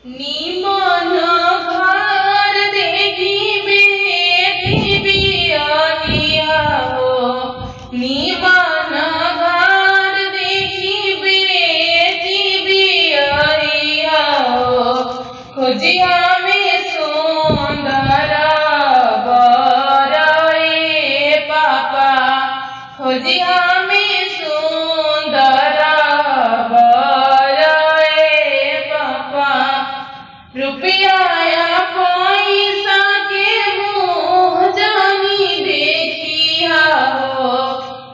निमन घर देखी बेटी बियाहिया हो। निमन घर देखी बेटी बियाहिया हो। खोजिया में सुंदर बर ए पापा। खोजिया में सुंदर बर ए पापा। रुपया या पैसा के मुँह जानी देखिया हो।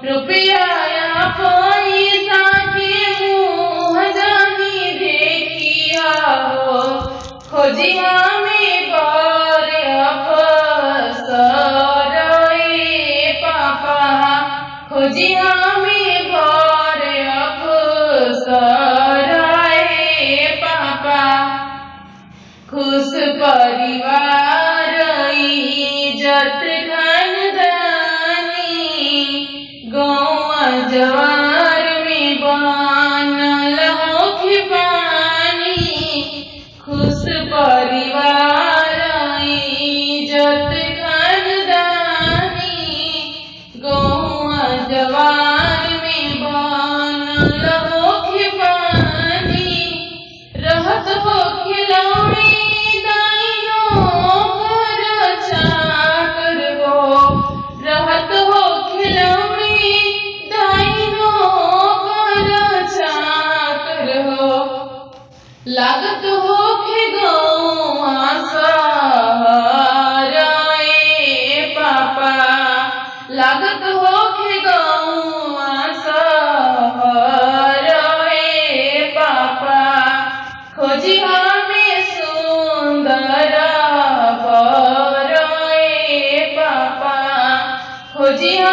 रुपया या पैसा के मुँह जानी देखिया हो। खोजिया में बर अफसर ए पापा। खोजिया में बर अफसर ए पापा। खुश परिवार इज्जत खानदानी। गौवा जवार में बनल होखे पानी। खुश परिवार इज्जत खानदानी। गौवा जवार में बनल होखे पानी। रहत हो खिलौनी रहत हो खिलौनी दाइनो कर छाकर हो। लागत हो के गौआ शहर ए पापा। लागत हो के गौआ शहर ए पापा। खोजिया में सुंदर बर ए पापा। खोजिया